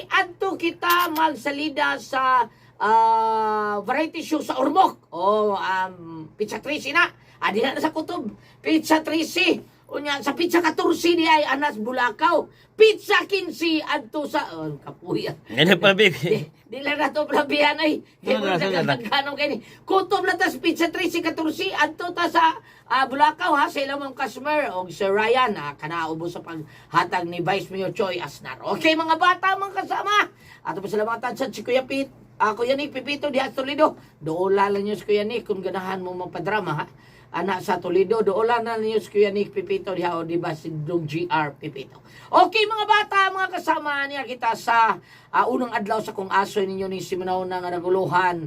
adto kita magsalida sa variety show sa Ormoc. Pizza 13 na. Adi na sa kutob. Pizza 13. Unya sa pizza 14 di ay anas Bulacau. Pizza 15 adto sa kapuya. Ano pa, baby? Di lang na ito plabihan ay. Kanong kayo ni. Kutob na tas pizza 13, 14 adto ta sa Bulacau ha. Sa ilang mga customer o Sir Ryan kanaubo sa paghatag ni Vice Mayor Choi Asnar. Okay mga bata mga kasama. Ato pa salamatan sa si Kuya Pit. Kuya Nick Pipito di Toledo. Doolala niyo si Kuya Nick kung ganahan mo magpadrama ha. Anak sa Toledo, doon na ninyo si Kuya Nick Pipito, diha o diba si Dong GR Pipito. Okay mga bata, mga kasama niya kita sa unang adlaw sa kung aso ninyo ni Siminaw na nga naguluhan.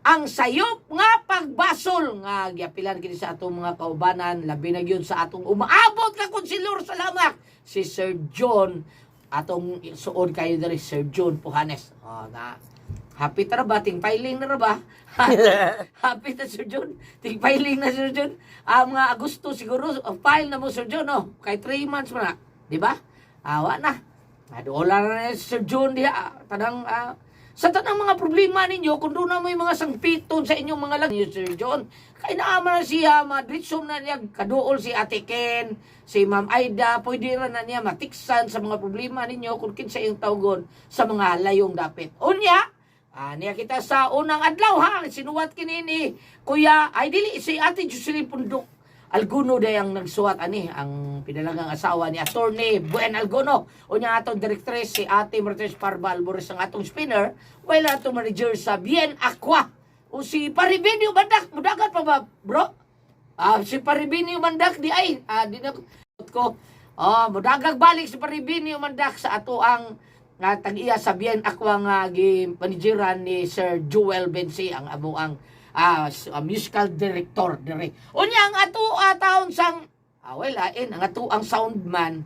Ang sayop nga pagbasol nga giapilan kini sa atong mga kaubanan, labi na gyud sa atong umaabot ka konsilor salamat si Sir John atong suod kayo diri Sir John Puhanes. Happy na ba? Ting filing na ba? Happy na Sir John. Ting filing na Sir John. Mga Agosto siguro, file na mo Sir John, no? Kay 3 months mo na. Di ba? Awa na. Doon na Sir John diha. Sa tanang mga problema ninyo, kung doon na may mga sangpiton sa inyong mga lang, Sir John, kaya naama na siya, madritsom na niya, kadool si Ate Ken, si Ma'am Aida, pwede rin na niya matiksan sa mga problema ninyo kung kinsa yung tawgon sa mga layong dapit. Unya, niya kita sa unang adlaw ha, sinuwat kinini Kuya, ay dili si Ate Jocelyn Pundok Alguno day ang nagsuwat ang pinalagang asawa ni Attorney Buen Alguno. O niya atong directress si Ate Martes Parba Albores ang atong spinner, while atong manager sa Bien Aqua. O si Paribinio Mandak, mudagat pa ba bro? Si Paribinio Mandak di ay, di na ko. Mudagag balik si Paribinio Mandak sa ato ang tag-iya sa Bien Aqua nga manageran ni Sir Joel Bensi ang amo ang musical director dire. Unya ang ato taon sang ang ato ang soundman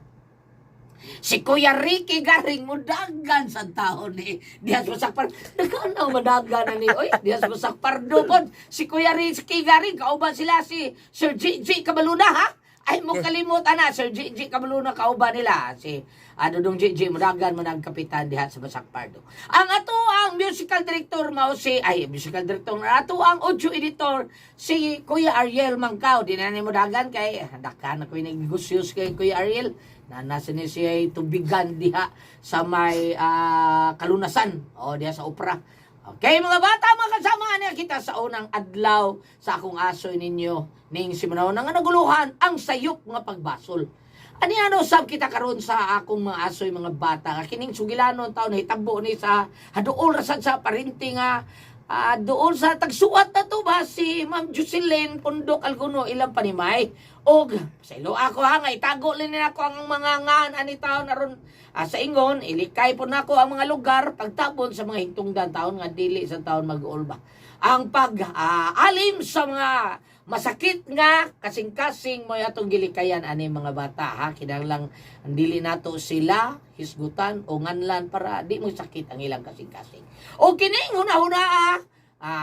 si Kuya Ricky Garing mudagan sa taon ni diha sa par nagkanaw madagan ni oy diha sa Pardo pod si Kuya Ricky Garing kauban sila si Sir Gigi Kabaluna ha. Ay mo kalimot Sir Gigi Kabaluna kauban nila si Dong Gigi mudagan manang kapitan diha sa Basak Pardo. Ang ato ang musical director mao si musical director ato ang audio editor si Kuya Ariel Mangkaw. Di na ni mudagan kay dakan ako negosyo kay Kuya Ariel. Nasa ni siya tubigan diha sa may kalunasan o diha sa opera. Okay mga bata, mga kasama niya kita sa unang adlaw sa akong aso ninyo ning simunaw nga naguluhan ang sayop nga pagbasol. Ani sab kita karon sa akong mga asoy mga bata kining sugilanon taon hitabo ni sa haduol rasad sa parinti nga doon sa tagsuat na to ba si Ma'am Jocelyn Pundok Alguno ilang panimay og sa ilo ako nga itago lin ako ang mga ngan ani taon aron sa ingon ilikay po nako ang mga lugar pagtabon sa mga higtungdan taon nga dili sa taon mag-ulba ang pag-alim sa mga masakit nga kasing-kasing mo atong gilikayan ani mga bata ha kinahanglan dili nato sila hisgutan o nganlan para di mo sakit ang ilang kasing-kasing. O kini huna-huna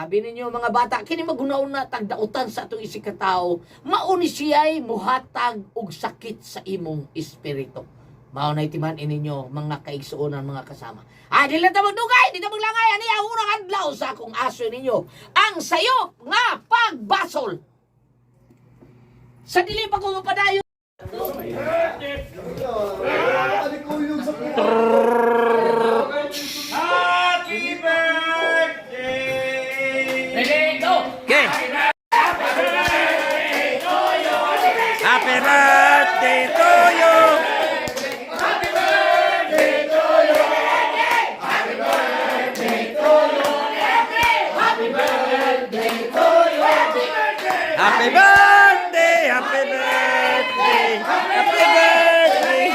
binin niyo mga bata kini maguna-una tagdautan sa atong isikataw mauni siya'y muhatag og sakit sa imong espiritu. Mao na itiman ininyo mga kaigsuonan mga kasama. Di lang ta magdugay, di ta maglangay ani ang unang adlaw sa akong aso ninyo ang sayop nga pagbasol. Sa dili pa ko mapadayon. Happy birthday! Ready, go! Okay. Happy birthday to you! Happy birthday to you! Happy birthday to you! Happy birthday to you! Happy birthday to you! Happy birthday! Happy birthday! Happy birthday!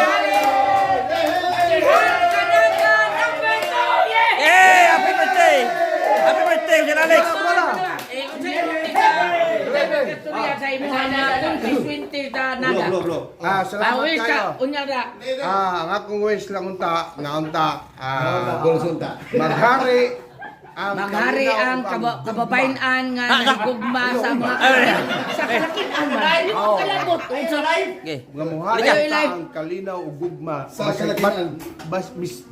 Hey! Happy birthday! Happy birthday, Sir Alex! Salamat kayo. Unya na. Ang akong wish lang unta, nga unta, maghari Maghari ang kababayan nga nagugma sa mga sa kalakihan man. Hindi mo kalabot. Okay. Nga muhari ta ang kalinaw ug gugma sa kalakihan.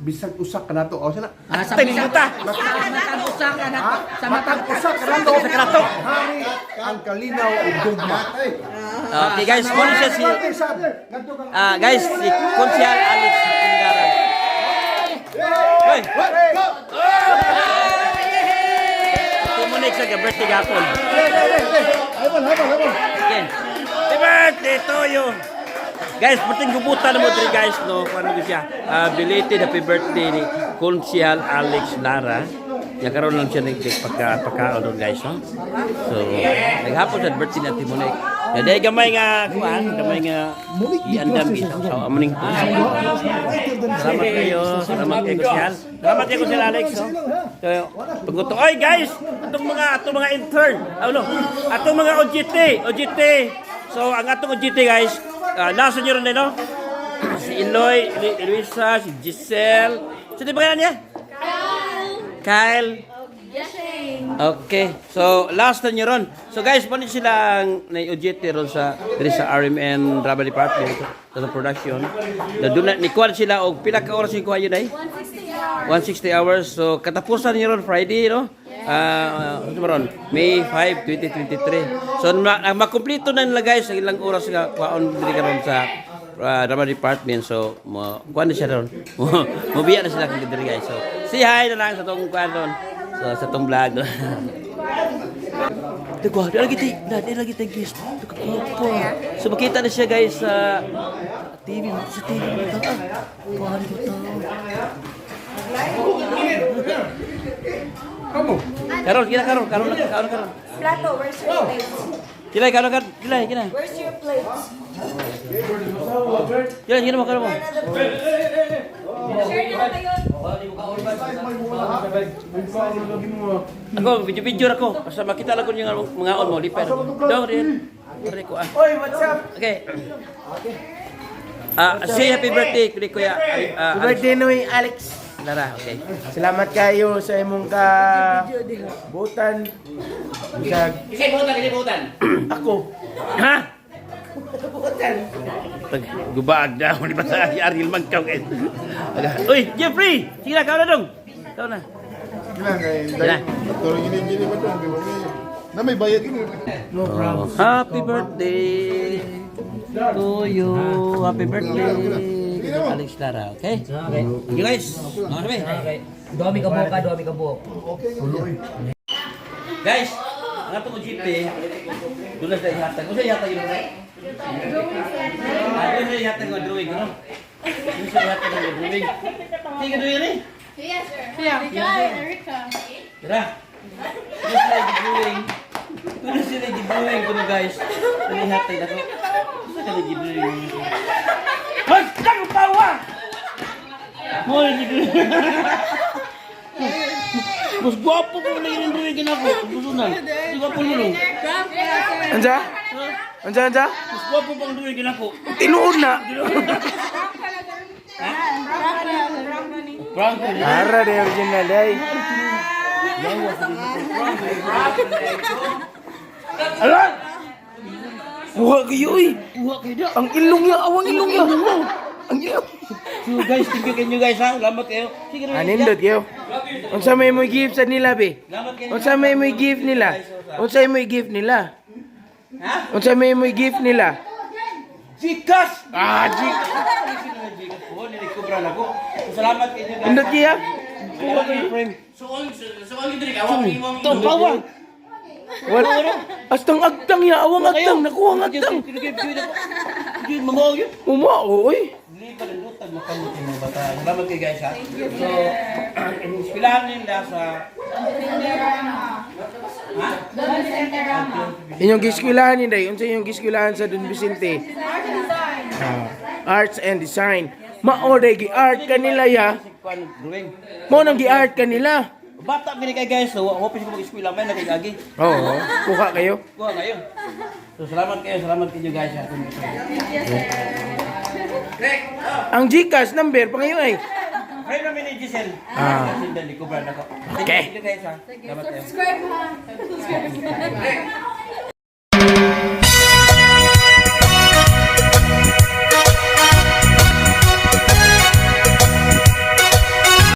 Bisag usak ka nato. O sana. Sa matang usa ka na sa matang Usak ka nato. Usak ka nato. Hari ang kalinaw ug gugma. Okay guys, muna siya si guys, si Konsyal Alex Indara. Hoy. Tumunik sa birthday gapon. Okay. Happy birthday to you. Guys, puting gubutan mo diri guys no, paano siya? Belated happy birthday ni Konsyal Alex Lara. Ya karon lang siya pagkaon doon guys, no? So, naghapon sa birthday natin mo na. Ya dai gamay nga kuan, gamay nga iandam ito. So, amuning to. Salamat kayo, salamat kayo Konsyal. Salamat kayo Konsyal Alex, no? So, pagkuto, oy guys, atong mga intern. Ano? Atong mga OJT. So, ang atong OJT guys, nasa nyo rin no? Si Eloy, Luisa, si Giselle. Sino ba niya? Kyle. Okay. So, last na nyo ron. So, guys, paano sila ang na-OJT ron sa RMN Drama Department sa production. Nikuhan sila o pila ka oras yung kuha yun ay? 160 hours. So, katapusan nyo ron Friday, no? May 5, 2023. So, makumplito na nila guys ang ilang oras nga kuhaon dili karon sa drama department. So, kuha na siya ron. Mubiya na sila kung dili guys. So, say hi na lang sa tong kuha ron. So, sa tong vlog. Dagwa, di lagi tayo guys. So, makita na siya guys sa TV. Sa TV. Kuhaan ko to. Karon. Plato, where's your plate? Karon. Where's your plate? Mo. Share na kayo. Ako, video ako. Basta makita lang ko yung mga on mo. Liper. Dong, rin. Oy, what's up? Okay. Say happy birthday, Kuya. Happy birthday Noy Alex. Lara, okay. Salamat kayo sa imong butan. Butan. Ako. Ha? Gubag daw ni basta si Ariel Magkaw guys. Uy, Jeffrey, sige na, kau na dong. Kau na. Kailan kay turun gini ba to? Na may bayad gini. No problem. Happy birthday to you. Happy birthday. Alex Lara, okay? You guys, ano sabi? Duami ka buok. Guys, ang atong GP, doon na sa ihatag. Kung sa ihatag yun, right? Doon sa ihatag ng drawing, no? Doon sa ihatag ng drawing. Sige, drawing yan eh. Yes, sir. Yeah. Erica. Tira. Doon sila i-drawing. Doon sila i-drawing ko guys. Doon ihatag na ko. Doon sila i-drawing. Hoy! Kano tawa! Hoy, i-drawing. Mas gwapo ko na yung drawing ako. Gusto na. Mas gwapo mo no. Anja? Anja? Mas gwapo pang drawing ako. Tinuod na. Franco. Ara de original day. Alam! Kuha kayo eh. Buha kayo da. Ang ilong niya, awang ilong niya. Ang ilong. So guys, thank you guys ha. Salamat kayo. Sige rin. Anindot kayo. Unsa may mo gift sa nila be? Salamat kayo. Unsa may mo gift nila? Unsa may gift nila? Ha? Unsa may mo gift nila? Jikas! Jikas. Jikas po, nilikubran ako. Salamat kayo guys. Indot kiya? Kuha kayo frame. Ito, pawa. Wala. Astang agtang ya, awang agtang. Nakuha ang agtang. Umaoy. Hindi pa rin lutag makamot yung mga bata. Salamat kayo guys ha. So, inspilahan nila sa... Inyong giskulahan ni day, unsa inyong giskulahan sa Don Vicente? Arts and Design. Mao day gi-art kanila ya. Drawing. Mao nang gi-art kanila. Bata gini kay guys, so hopes ko mag-eskwela may nagagi. Oo, kuha kayo. Kuha ngayon. So salamat kayo guys ha. Ang GCash number pangayo ay. Friend namin ni Giselle. Ah. Sindali, kubran ako. Okay. Thank you guys ha. Salamat tayo. Subscribe ha.